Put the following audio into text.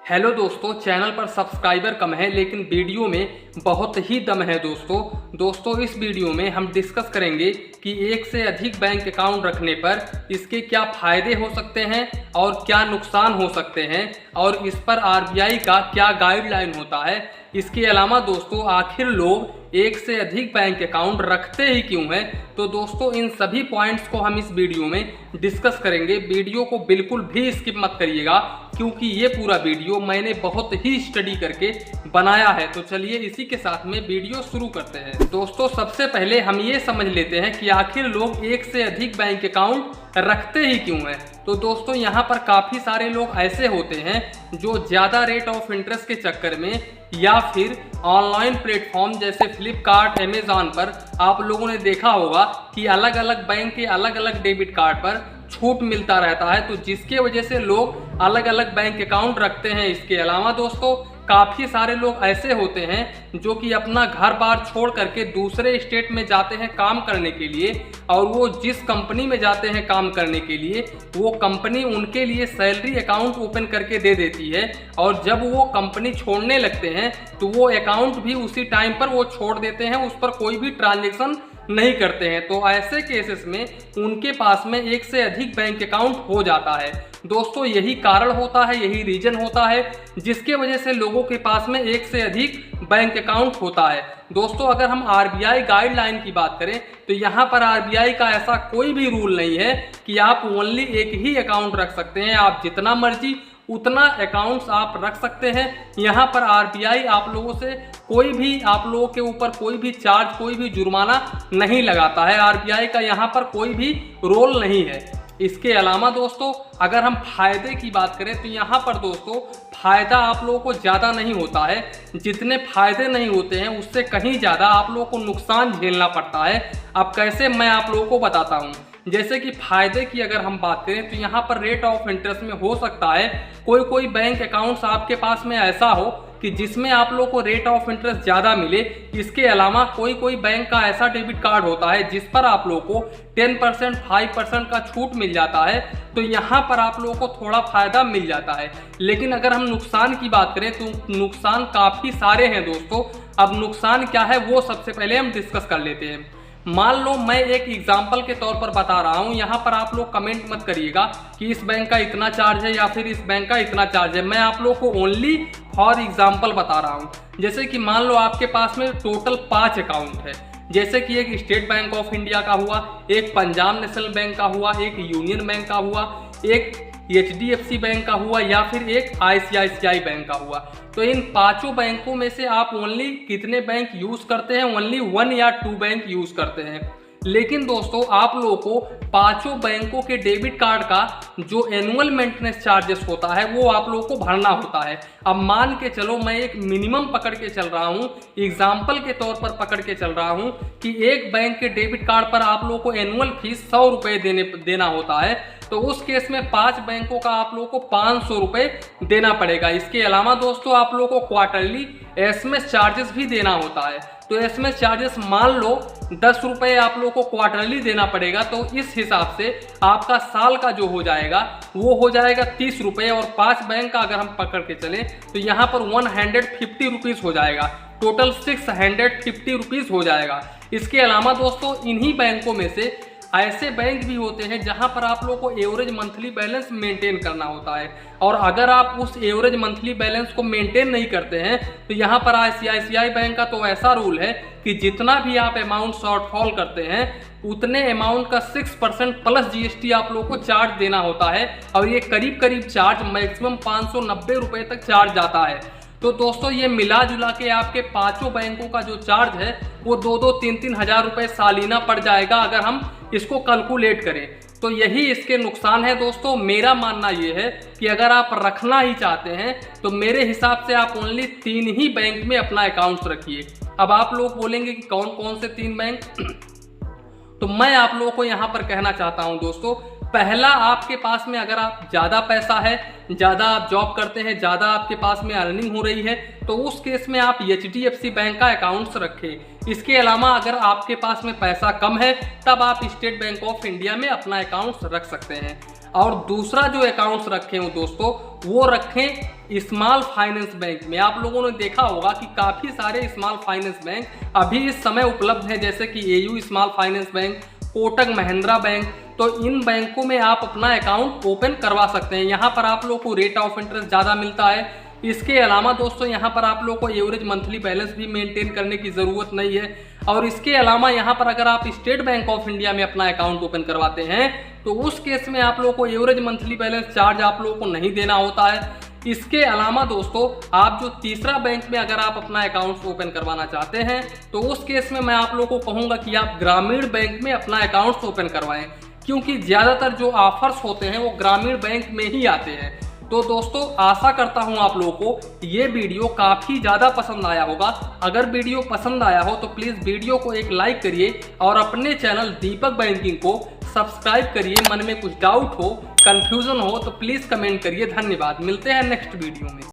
Hello दोस्तों, channel पर subscriber कम है लेकिन वीडियो में बहुत ही दम है दोस्तों इस वीडियो में हम डिस्कस करेंगे कि एक से अधिक बैंक अकाउंट रखने पर इसके क्या फ़ायदे हो सकते हैं और क्या नुकसान हो सकते हैं और इस पर आरबीआई का क्या गाइडलाइन होता है। इसके अलावा दोस्तों आखिर लोग एक से अधिक बैंक अकाउंट रखते ही क्यों हैं, तो दोस्तों इन सभी पॉइंट्स को हम इस वीडियो में डिस्कस करेंगे। वीडियो को बिल्कुल भी स्किप मत करिएगा क्योंकि ये पूरा वीडियो मैंने बहुत ही स्टडी करके बनाया है। तो चलिए इसी के साथ में वीडियो शुरू करते हैं। दोस्तों सबसे पहले हम ये समझ लेते हैं कि आखिर लोग एक से अधिक बैंक अकाउंट रखते ही क्यों हैं। तो दोस्तों यहाँ पर काफ़ी सारे लोग ऐसे होते हैं जो ज़्यादा रेट ऑफ इंटरेस्ट के चक्कर में या फिर ऑनलाइन प्लेटफॉर्म जैसे फ्लिपकार्ट, अमेज़ॉन पर आप लोगों ने देखा होगा कि अलग अलग बैंक के अलग अलग डेबिट कार्ड पर छूट मिलता रहता है, तो जिसके वजह से लोग अलग अलग बैंक अकाउंट रखते हैं। इसके अलावा दोस्तों काफ़ी सारे लोग ऐसे होते हैं जो कि अपना घर बार छोड़ करके दूसरे स्टेट में जाते हैं काम करने के लिए, और वो जिस कंपनी में जाते हैं काम करने के लिए वो कंपनी उनके लिए सैलरी अकाउंट ओपन करके दे देती है, और जब वो कंपनी छोड़ने लगते हैं तो वो अकाउंट भी उसी टाइम पर वो छोड़ देते हैं, उस पर कोई भी ट्रांजेक्शन नहीं करते हैं। तो ऐसे केसेस में उनके पास में एक से अधिक बैंक अकाउंट हो जाता है। दोस्तों यही कारण होता है, यही रीजन होता है जिसके वजह से लोगों के पास में एक से अधिक बैंक अकाउंट होता है। दोस्तों अगर हम आरबीआई गाइडलाइन की बात करें तो यहाँ पर आरबीआई का ऐसा कोई भी रूल नहीं है कि आप ओनली एक ही अकाउंट रख सकते हैं। आप जितना मर्जी उतना अकाउंट्स आप रख सकते हैं। यहाँ पर आरबीआई आप लोगों से कोई भी आप लोगों के ऊपर कोई भी चार्ज, कोई भी जुर्माना नहीं लगाता है। आरबीआई का यहाँ पर कोई भी रोल नहीं है। इसके अलावा दोस्तों अगर हम फायदे की बात करें तो यहाँ पर दोस्तों फायदा आप लोगों को ज़्यादा नहीं होता है। जितने फायदे नहीं होते हैं उससे कहीं ज़्यादा आप लोगों को नुकसान झेलना पड़ता है। अब कैसे, मैं आप लोगों को बताता हूँ। जैसे कि फायदे की अगर हम बात करें तो यहाँ पर रेट ऑफ इंटरेस्ट में हो सकता है कोई बैंक अकाउंट्स आपके पास में ऐसा हो कि जिसमें आप लोगों को रेट ऑफ इंटरेस्ट ज़्यादा मिले। इसके अलावा कोई बैंक का ऐसा डेबिट कार्ड होता है जिस पर आप लोगों को 10%, 5% का छूट मिल जाता है, तो यहाँ पर आप लोगों को थोड़ा फायदा मिल जाता है। लेकिन अगर हम नुकसान की बात करें तो नुकसान काफ़ी सारे हैं दोस्तों। अब नुकसान क्या है वो सबसे पहले हम डिस्कस कर लेते हैं। मान लो मैं एक एग्जाम्पल के तौर पर बता रहा हूं, यहाँ पर आप लोग कमेंट मत करिएगा कि इस बैंक का इतना चार्ज है या फिर इस बैंक का इतना चार्ज है। मैं आप लोग को ओनली फॉर एग्जाम्पल बता रहा हूं। जैसे कि मान लो आपके पास में टोटल 5 अकाउंट है, जैसे कि एक स्टेट बैंक ऑफ इंडिया का हुआ, एक पंजाब नेशनल बैंक का हुआ, एक यूनियन बैंक का हुआ, एक HDFC बैंक का हुआ या फिर एक ICICI बैंक का हुआ। तो इन 5 बैंकों में से आप ओनली कितने बैंक यूज करते हैं? ओनली 1 या 2 बैंक यूज करते हैं। लेकिन दोस्तों आप लोगों को 5 बैंकों के डेबिट कार्ड का जो एनुअल मेंटेनेंस चार्जेस होता है वो आप लोगों को भरना होता है। अब मान के चलो मैं एक मिनिमम पकड़ के चल रहा हूँ, एग्जाम्पल के तौर पर पकड़ के चल रहा हूँ कि एक बैंक के डेबिट कार्ड पर आप लोगों को एनुअल फीस 100 रुपये देना होता है, तो उस केस में 5 बैंकों का आप लोगों को 500 रुपये देना पड़ेगा। इसके अलावा दोस्तों आप लोगों को क्वार्टरली SMS चार्जेस भी देना होता है। तो SMS चार्जेस मान लो 10 रुपये आप लोगों को क्वार्टरली देना पड़ेगा, तो इस हिसाब से आपका साल का जो हो जाएगा वो हो जाएगा 30 रुपये। और 5 बैंक का अगर हम पकड़ के चलें तो यहाँ पर 150 रुपीज़ हो जाएगा, टोटल 650 रुपीज़ हो जाएगा। इसके अलावा दोस्तों इन्हीं बैंकों में से ऐसे बैंक भी होते हैं जहां पर आप लोगों को एवरेज मंथली बैलेंस मेंटेन करना होता है, और अगर आप उस एवरेज मंथली बैलेंस को मेंटेन नहीं करते हैं तो यहां पर ICICI बैंक का तो ऐसा रूल है कि जितना भी आप अमाउंट शॉर्टफॉल करते हैं उतने अमाउंट का 6% प्लस GST आप लोगों को चार्ज देना होता है, और ये करीब चार्ज मैक्सिमम 590 रुपये तक चार्ज जाता है। तो दोस्तों ये मिला जुला के आपके 5 बैंकों का जो चार्ज है वो 2-2, 3-3 हज़ार रुपये सालाना पड़ जाएगा अगर हम इसको कैलकुलेट करें। तो यही इसके नुकसान है दोस्तों। मेरा मानना ये है कि अगर आप रखना ही चाहते हैं तो मेरे हिसाब से आप ओनली 3 ही बैंक में अपना अकाउंट्स रखिए। अब आप लोग बोलेंगे कि कौन कौन से 3 बैंक तो मैं आप लोगों को यहाँ पर कहना चाहता हूँ दोस्तों, पहला आपके पास में अगर आप ज़्यादा पैसा है, ज़्यादा आप जॉब करते हैं, ज़्यादा आपके पास में अर्निंग हो रही है, तो उस केस में आप HDFC बैंक का अकाउंट्स रखें। इसके अलावा अगर आपके पास में पैसा कम है तब आप स्टेट बैंक ऑफ इंडिया में अपना अकाउंट्स रख सकते हैं। और दूसरा जो अकाउंट्स रखे हो दोस्तों वो रखें स्मॉल फाइनेंस बैंक में। आप लोगों ने देखा होगा कि काफ़ी सारे स्मॉल फाइनेंस बैंक अभी इस समय उपलब्ध हैं, जैसे कि AU small finance bank, Kotak Mahindra bank. तो इन बैंकों में आप अपना अकाउंट ओपन करवा सकते हैं। यहाँ पर आप लोग को रेट ऑफ इंटरेस्ट ज़्यादा मिलता है। इसके अलावा दोस्तों यहाँ पर आप लोग को एवरेज मंथली बैलेंस भी मेंटेन करने की ज़रूरत नहीं है। और इसके अलावा यहाँ पर अगर आप स्टेट बैंक ऑफ इंडिया में अपना अकाउंट ओपन करवाते हैं तो उस केस में आप लोग को एवरेज मंथली बैलेंस चार्ज आप लोगों को नहीं देना होता है। इसके अलावा दोस्तों आप जो तीसरा बैंक में अगर आप अपना अकाउंट ओपन करवाना चाहते हैं तो उस केस में मैं आप लोगों को कहूँगा कि आप ग्रामीण बैंक में अपना अकाउंट ओपन करवाएं, क्योंकि ज़्यादातर जो ऑफर्स होते हैं वो ग्रामीण बैंक में ही आते हैं। तो दोस्तों आशा करता हूं आप लोगों को ये वीडियो काफ़ी ज़्यादा पसंद आया होगा। अगर वीडियो पसंद आया हो तो प्लीज़ वीडियो को एक लाइक करिए और अपने चैनल दीपक बैंकिंग को सब्सक्राइब करिए। मन में कुछ डाउट हो, कन्फ्यूज़न हो तो प्लीज़ कमेंट करिए। धन्यवाद, मिलते हैं नेक्स्ट वीडियो में।